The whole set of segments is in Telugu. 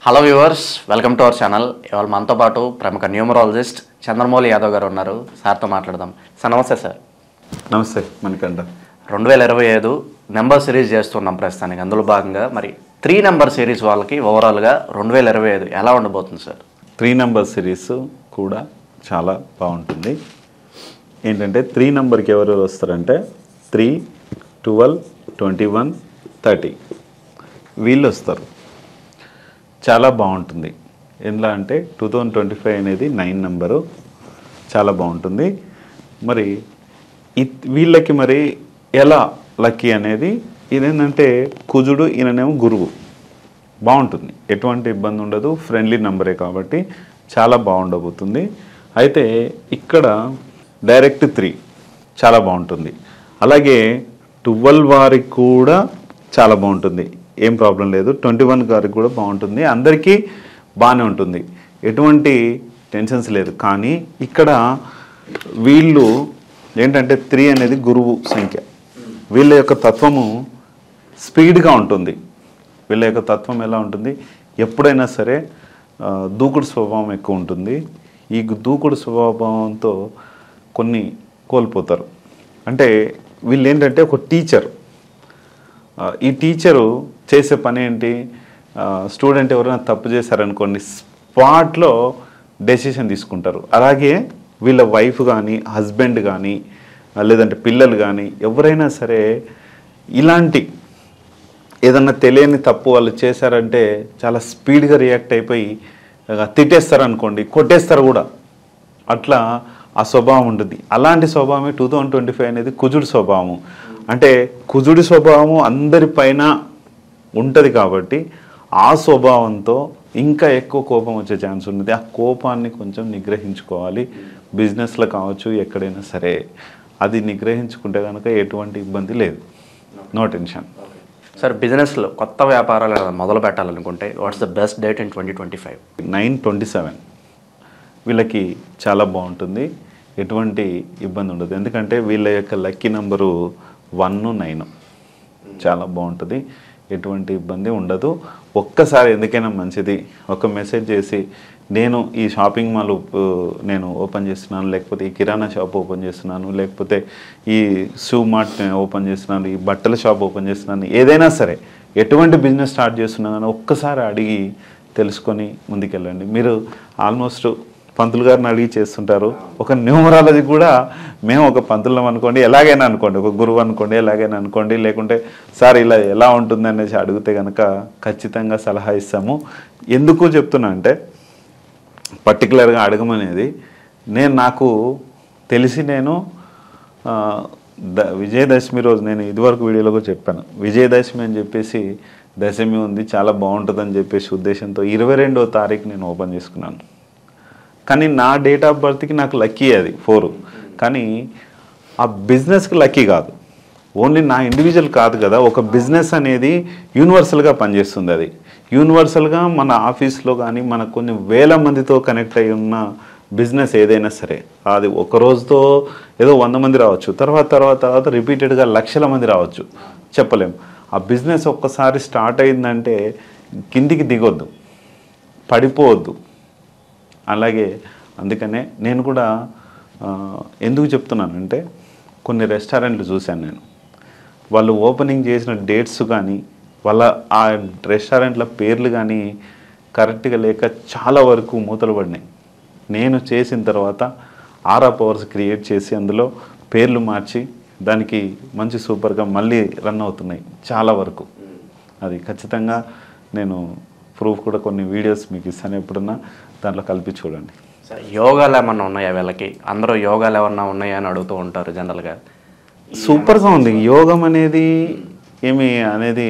Hello viewers, welcome to our channel. ఇవాళ మనతో పాటు ప్రముఖ న్యూమరాలజిస్ట్ చంద్రమౌళి యాదవ్ గారు ఉన్నారు. సార్తో మాట్లాడదాం. సార్ నమస్తే. సార్ నమస్తే మణికంఠ. 2025 నెంబర్ సిరీస్ చేస్తున్నాం ప్రస్తుతానికి. అందులో భాగంగా మరి 3 నెంబర్ సిరీస్ వాళ్ళకి ఓవరాల్గా 2025 ఎలా ఉండబోతుంది సార్? 3 నెంబర్ సిరీస్ కూడా చాలా బాగుంటుంది. ఏంటంటే 3 నెంబర్కి ఎవరెవరు వస్తారంటే 3, 12, 21, 30 వీళ్ళు వస్తారు. చాలా బాగుంటుంది. ఎలా అంటే 2025 అనేది 9 నెంబరు, చాలా బాగుంటుంది. మరి వీళ్ళకి మరి ఎలా లక్కీ అనేది ఇదేంటంటే కుజుడు, ఈయననేమో గురువు, బాగుంటుంది. ఎటువంటి ఇబ్బంది ఉండదు. ఫ్రెండ్లీ నెంబరే కాబట్టి చాలా బాగుండబోతుంది. అయితే ఇక్కడ డైరెక్ట్ 3 చాలా బాగుంటుంది. అలాగే 12 వారికి కూడా చాలా బాగుంటుంది, ఏం ప్రాబ్లం లేదు. 21 గారికి కూడా బాగుంటుంది. అందరికీ బాగానే ఉంటుంది, ఎటువంటి టెన్షన్స్ లేదు. కానీ ఇక్కడ వీళ్ళు ఏంటంటే 3 అనేది గురువు సంఖ్య. వీళ్ళ యొక్క తత్వము స్పీడ్గా ఉంటుంది. వీళ్ళ యొక్క తత్వం ఎలా ఉంటుంది, ఎప్పుడైనా సరే దూకుడు స్వభావం ఎక్కువ ఉంటుంది. ఈ దూకుడు స్వభావంతో కొన్ని కోల్పోతారు. అంటే వీళ్ళు ఏంటంటే ఒక టీచర్. ఈ టీచరు చేసే పని ఏంటి, స్టూడెంట్ ఎవరైనా తప్పు చేశారనుకోండి స్పాట్లో డెసిషన్ తీసుకుంటారు. అలాగే వీళ్ళ వైఫ్ కానీ, హస్బెండ్ కానీ, లేదంటే పిల్లలు కానీ ఎవరైనా సరే ఇలాంటి ఏదన్నా తెలియని తప్పు వాళ్ళు చేశారంటే చాలా స్పీడ్గా రియాక్ట్ అయిపోయి తిట్టేస్తారు అనుకోండి, కొట్టేస్తారు కూడా. అట్లా ఆ స్వభావం ఉంటుంది. అలాంటి స్వభావమే 2025 అనేది కుజుడి స్వభావము. అంటే కుజుడి స్వభావము అందరిపైన ఉంటుంది కాబట్టి ఆ స్వభావంతో ఇంకా ఎక్కువ కోపం వచ్చే ఛాన్స్ ఉంటుంది. ఆ కోపాన్ని కొంచెం నిగ్రహించుకోవాలి. బిజినెస్లో కావచ్చు, ఎక్కడైనా సరే అది నిగ్రహించుకుంటే కనుక ఎటువంటి ఇబ్బంది లేదు. No tension. సార్, బిజినెస్లో కొత్త వ్యాపారాలు మొదలు పెట్టాలనుకుంటే what's the best date in 2025? 9/27 వీళ్ళకి చాలా బాగుంటుంది, ఎటువంటి ఇబ్బంది ఉండదు. ఎందుకంటే వీళ్ళ యొక్క లక్కీ నెంబరు 1, 9 చాలా బాగుంటుంది, ఎటువంటి ఇబ్బంది ఉండదు. ఒక్కసారి ఎందుకైనా మంచిది ఒక మెసేజ్ చేసి నేను ఈ షాపింగ్ మాల్ నేను ఓపెన్ చేస్తున్నాను, లేకపోతే ఈ కిరాణా షాప్ ఓపెన్ చేస్తున్నాను, లేకపోతే ఈ షూ మార్ట్ ఓపెన్ చేస్తున్నాను, ఈ బట్టల షాప్ ఓపెన్ చేస్తున్నాను, ఏదైనా సరే ఎటువంటి బిజినెస్ స్టార్ట్ చేస్తున్నాను ఒక్కసారి అడిగి తెలుసుకొని ముందుకెళ్ళండి. మీరు ఆల్మోస్ట్ పంతులు గారిని అడిగి చేస్తుంటారు. ఒక న్యూమరాలజీ కూడా మేము ఒక పంతులం అనుకోండి, ఎలాగైనా అనుకోండి, ఒక గురువు అనుకోండి, ఎలాగైనా అనుకోండి, లేకుంటే సార్ ఇలా ఎలా ఉంటుంది అనేసి అడిగితే కనుక ఖచ్చితంగా సలహా ఇస్తాము. ఎందుకు చెప్తున్నా అంటే పర్టికులర్గా అడగమనేది నాకు తెలిసి నేను విజయదశమి రోజు నేను ఇదివరకు వీడియోలో కూడా చెప్పాను. విజయదశమి అని చెప్పేసి దశమి ఉంది, చాలా బాగుంటుందని చెప్పేసి ఉద్దేశంతో 22వ తారీఖు నేను ఓపెన్ చేసుకున్నాను. కానీ నా డేట్ ఆఫ్ బర్త్కి నాకు లక్కీ అది 4. కానీ ఆ బిజినెస్కి లక్కీ కాదు, ఓన్లీ నా ఇండివిజువల్ కాదు కదా. ఒక బిజినెస్ అనేది యూనివర్సల్గా పనిచేస్తుంది. అది యూనివర్సల్గా మన ఆఫీస్లో కానీ మన కొన్ని వేల మందితో కనెక్ట్ అయి ఉన్న బిజినెస్ ఏదైనా సరే అది ఒక రోజుతో ఏదో 100 మంది రావచ్చు, తర్వాత రిపీటెడ్గా లక్షల మంది రావచ్చు, చెప్పలేము. ఆ బిజినెస్ ఒక్కసారి స్టార్ట్ అయిందంటే కిందికి దిగొద్దు, పడిపోవద్దు. అలాగే అందుకనే నేను కూడా ఎందుకు చెప్తున్నానంటే కొన్ని రెస్టారెంట్లు చూశాను నేను. వాళ్ళు ఓపెనింగ్ చేసిన డేట్స్ కానీ వాళ్ళ ఆ రెస్టారెంట్ల పేర్లు కానీ కరెక్ట్గా లేక చాలా వరకు మూతలు పడినాయి. నేను చేసిన తర్వాత ఆర్ఆప్ అవర్స్ క్రియేట్ చేసి అందులో పేర్లు మార్చి దానికి మంచి సూపర్గా మళ్ళీ రన్ అవుతున్నాయి చాలా వరకు. అది ఖచ్చితంగా నేను ప్రూఫ్ కూడా కొన్ని వీడియోస్ మీకు ఇస్తాను, ఎప్పుడన్నా దాంట్లో కలిపి చూడండి. యోగాలు ఏమన్నా ఉన్నాయా వీళ్ళకి? అందరూ యోగాలు ఏమన్నా ఉన్నాయా అని అడుగుతూ ఉంటారు జనరల్గా. సూపర్గా ఉంది యోగం అనేది. ఏమి అనేది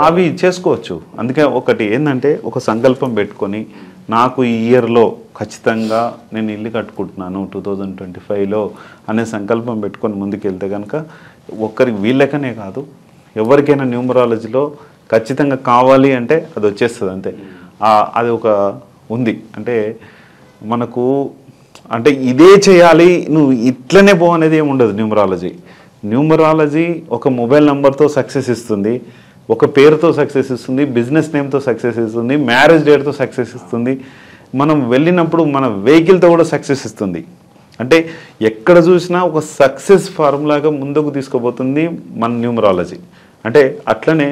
అవి చేసుకోవచ్చు. అందుకే ఒకటి ఏంటంటే ఒక సంకల్పం పెట్టుకొని నాకు ఈ ఇయర్లో ఖచ్చితంగా నేను ఇల్లు కట్టుకుంటున్నాను 2025లో అనే సంకల్పం పెట్టుకొని ముందుకెళ్తే కనుక వీళ్ళకనే కాదు ఎవరికైనా న్యూమరాలజీలో ఖచ్చితంగా కావాలి అంటే అది వచ్చేస్తుంది అంతే. అది ఒక ఉంది అంటే మనకు అంటే ఇదే చేయాలి నువ్వు ఇట్లనే పో అనేది ఏమి ఉండదు. న్యూమరాలజీ ఒక మొబైల్ నెంబర్తో సక్సెస్ ఇస్తుంది. ఒక పేరుతో సక్సెస్ ఇస్తుంది, బిజినెస్ నేమ్తో సక్సెస్ ఇస్తుంది, మ్యారేజ్ డేట్తో సక్సెస్ ఇస్తుంది, మనం వెళ్ళినప్పుడు మన వెహికల్తో కూడా సక్సెస్ ఇస్తుంది. అంటే ఎక్కడ చూసినా ఒక సక్సెస్ ఫార్ములాగా ముందుకు తీసుకుపోతుంది మన న్యూమరాలజీ. అంటే అట్లనే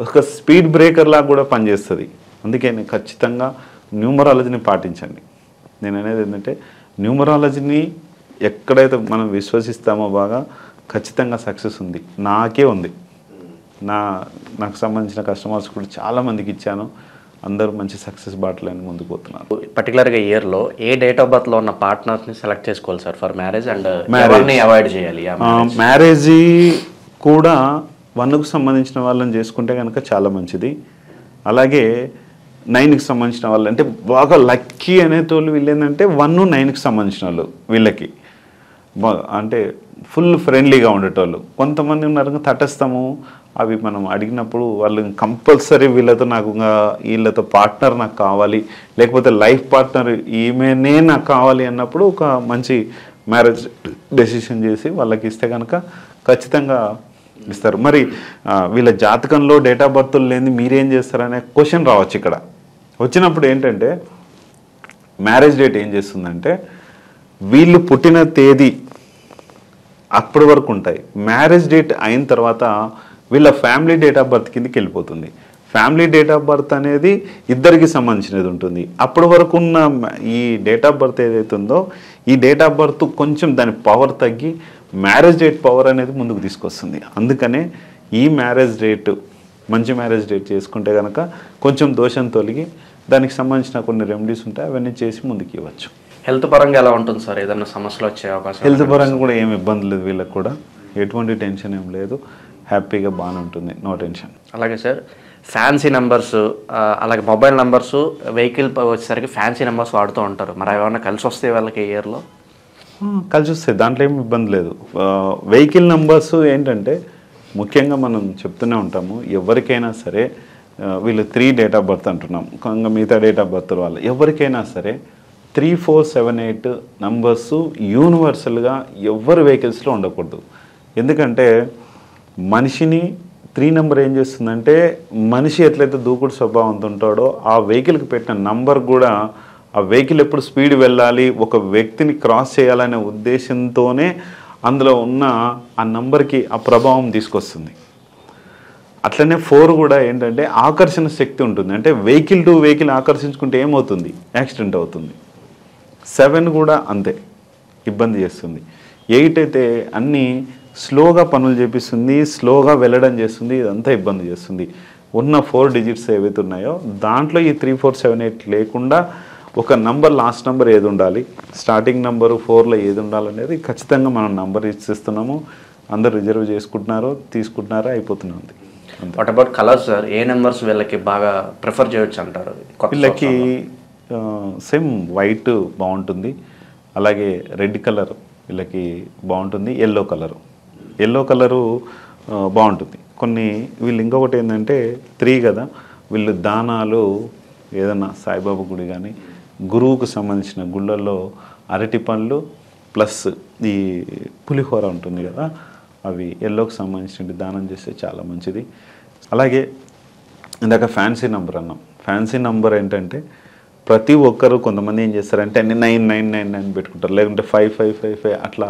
ఒక స్పీడ్ బ్రేకర్ లాగా కూడా పనిచేస్తుంది. అందుకే ఖచ్చితంగా న్యూమరాలజీని పాటించండి. నేను అనేది ఏంటంటే న్యూమరాలజీని ఎక్కడైతే మనం విశ్వసిస్తామో బాగా ఖచ్చితంగా సక్సెస్ ఉంది. నాకే ఉంది. నాకు సంబంధించిన కస్టమర్స్ కూడా చాలామందికి ఇచ్చాను. అందరూ మంచి సక్సెస్ బాటలని ముందుకు పోతున్నారు. పర్టికులర్గా ఇయర్లో ఏ డేట్ ఆఫ్ బర్త్లో ఉన్న పార్ట్నర్స్ని సెలెక్ట్ చేసుకోవాలి సార్ ఫర్ మ్యారేజ్, అండ్ ఎవరిని అవాయిడ్ చేయాలి? మ్యారేజ్ కూడా 1కు సంబంధించిన వాళ్ళని చేసుకుంటే కనుక చాలా మంచిది. అలాగే 9కి సంబంధించిన వాళ్ళు అంటే బాగా లక్కీ అనేటోళ్ళు వీళ్ళు ఏంటంటే 1, 9కి సంబంధించిన వాళ్ళు వీళ్ళకి అంటే ఫుల్ ఫ్రెండ్లీగా ఉండేటోళ్ళు. కొంతమంది ఉన్నారు తటస్థము, అవి మనం అడిగినప్పుడు వాళ్ళు కంపల్సరీ వీళ్ళతో పార్ట్నర్ నాకు కావాలి, లేకపోతే లైఫ్ పార్ట్నర్ ఈమెనే నాకు కావాలి అన్నప్పుడు ఒక మంచి మ్యారేజ్ డెసిషన్ చేసి వాళ్ళకి ఇస్తే కనుక ఖచ్చితంగా ఇస్తారు. మరి వీళ్ళ జాతకంలో డేట్ ఆఫ్ బర్త్లు లేని మీరేం చేస్తారనే క్వశ్చన్ రావచ్చు. ఇక్కడ వచ్చినప్పుడు ఏంటంటే మ్యారేజ్ డేట్ ఏం చేస్తుందంటే వీళ్ళు పుట్టిన తేదీ అప్పటి వరకు ఉంటాయి. మ్యారేజ్ డేట్ అయిన తర్వాత వీళ్ళ ఫ్యామిలీ డేట్ ఆఫ్ బర్త్ కిందకి వెళ్ళిపోతుంది. ఫ్యామిలీ డేట్ ఆఫ్ బర్త్ అనేది ఇద్దరికి సంబంధించినది ఉంటుంది. అప్పటి వరకు ఉన్న ఈ డేట్ ఆఫ్ బర్త్ ఏదైతే ఉందో ఈ డేట్ ఆఫ్ బర్త్ కొంచెం దాని పవర్ తగ్గి మ్యారేజ్ డేట్ పవర్ అనేది ముందుకు తీసుకొస్తుంది. అందుకనే ఈ మ్యారేజ్ డేట్ మంచి మ్యారేజ్ డేట్ చేసుకుంటే కనుక కొంచెం దోషం తొలగి దానికి సంబంధించిన కొన్ని రెమెడీస్ ఉంటాయి, అవన్నీ చేసి ముందుకు ఇవ్వచ్చు. హెల్త్ పరంగా ఎలా ఉంటుంది సార్? ఏదైనా సమస్యలు వచ్చే అవకాశం? హెల్త్ పరంగా కూడా ఏమి ఇబ్బంది లేదు, వీళ్ళకి కూడా ఎటువంటి టెన్షన్ ఏం లేదు, హ్యాపీగా బాగానే ఉంటుంది, నో టెన్షన్. అలాగే సార్ ఫ్యాన్సీ నెంబర్స్, అలాగే మొబైల్ నెంబర్స్, వెహికల్ వచ్చేసరికి ఫ్యాన్సీ నెంబర్స్ వాడుతూ ఉంటారు. మరి అవి ఏమన్నా కలిసి వస్తాయి వాళ్ళకి ఇయర్లో? కలిసి వస్తాయి, దాంట్లో ఏమి ఇబ్బంది లేదు. వెహికల్ నెంబర్స్ ఏంటంటే ముఖ్యంగా మనం చెప్తూనే ఉంటాము, ఎవరికైనా సరే వీళ్ళు 3 డేట్ ఆఫ్ బర్త్ అంటున్నాం, ఇంకా మిగతా డేట్ ఆఫ్ బర్త్ వాళ్ళు ఎవరికైనా సరే 3, 4, 7, 8 నంబర్స్ యూనివర్సల్గా ఎవరి వెహికల్స్లో ఉండకూడదు. ఎందుకంటే మనిషిని 3 నెంబర్ ఏం చేస్తుందంటే మనిషి ఎట్లయితే దూకుడు స్వభావంతో ఉంటాడో ఆ వెహికల్కి పెట్టిన నంబర్ కూడా ఆ వెహికల్ ఎప్పుడు స్పీడ్ వెళ్ళాలి, ఒక వ్యక్తిని క్రాస్ చేయాలనే ఉద్దేశంతోనే అందులో ఉన్న ఆ నంబర్కి ఆ ప్రభావం తీసుకొస్తుంది. అట్లనే 4 కూడా ఏంటంటే ఆకర్షణ శక్తి ఉంటుంది. అంటే వెహికల్ టు వెహికల్ ఆకర్షించుకుంటే ఏమవుతుంది, యాక్సిడెంట్ అవుతుంది. 7 కూడా అంతే, ఇబ్బంది చేస్తుంది. 8 అయితే అన్నీ స్లోగా పనులు చేపిస్తుంది, స్లోగా వెళ్ళడం చేస్తుంది, ఇదంతా ఇబ్బంది చేస్తుంది. ఉన్న 4 డిజిట్స్ ఏవైతే ఉన్నాయో దాంట్లో ఈ 3, 4, 7, 8 లేకుండా ఒక నంబర్ లాస్ట్ నెంబర్ ఏది ఉండాలి, స్టార్టింగ్ నెంబరు 4లో ఏది ఉండాలనేది ఖచ్చితంగా మనం నంబర్ ఇస్తున్నాము. అందరు రిజర్వ్ చేసుకుంటున్నారు, తీసుకుంటున్నారు, అయిపోతున్నది. What about colours sir? ఏ నెంబర్స్ వీళ్ళకి బాగా ప్రిఫర్ చేయొచ్చు అంటారు? వీళ్ళకి సేమ్ వైట్ బాగుంటుంది, అలాగే రెడ్ కలర్ వీళ్ళకి బాగుంటుంది, ఎల్లో కలరు బాగుంటుంది. వీళ్ళు ఇంకొకటి ఏంటంటే 3 కదా, వీళ్ళు దానాలు ఏదన్నా సాయిబాబా గుడి కానీ గురువుకు సంబంధించిన గుళ్ళల్లో అరటి పండ్లు ప్లస్ ఈ పులిహోర ఉంటుంది కదా, అవి ఎల్లోకి సంబంధించిన దానం చేస్తే చాలా మంచిది. అలాగే ఇందాక ఫ్యాన్సీ నెంబర్ అన్నాం. ఫ్యాన్సీ నెంబర్ ఏంటంటే ప్రతి ఒక్కరు కొంతమంది ఏం చేస్తారంటే అన్ని 999 పెట్టుకుంటారు, లేకుంటే 5555 అట్లా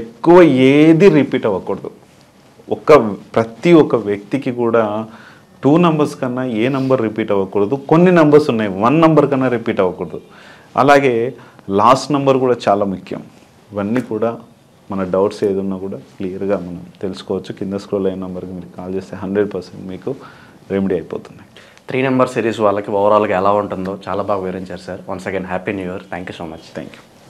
ఎక్కువ ఏది రిపీట్ అవ్వకూడదు. ప్రతి ఒక్క వ్యక్తికి కూడా 2 నంబర్స్ కన్నా ఏ నంబర్ రిపీట్ అవ్వకూడదు. కొన్ని నంబర్స్ ఉన్నాయి 1 నంబర్ కన్నా రిపీట్ అవ్వకూడదు. అలాగే లాస్ట్ నంబర్ కూడా చాలా ముఖ్యం. ఇవన్నీ కూడా మన డౌట్స్ ఏదున్నా కూడా క్లియర్గా మనం తెలుసుకోవచ్చు. కింద స్క్రోల్ అయిన నెంబర్కి మీరు కాల్ చేస్తే 100% మీకు రెమెడీ అయిపోతుంది. 3 నెంబర్ సిరీస్ వాళ్ళకి ఓవరాల్గా ఎలా ఉంటుందో చాలా బాగా వివరించారు sir. Once again happy new year. Thank you so much. Thank you.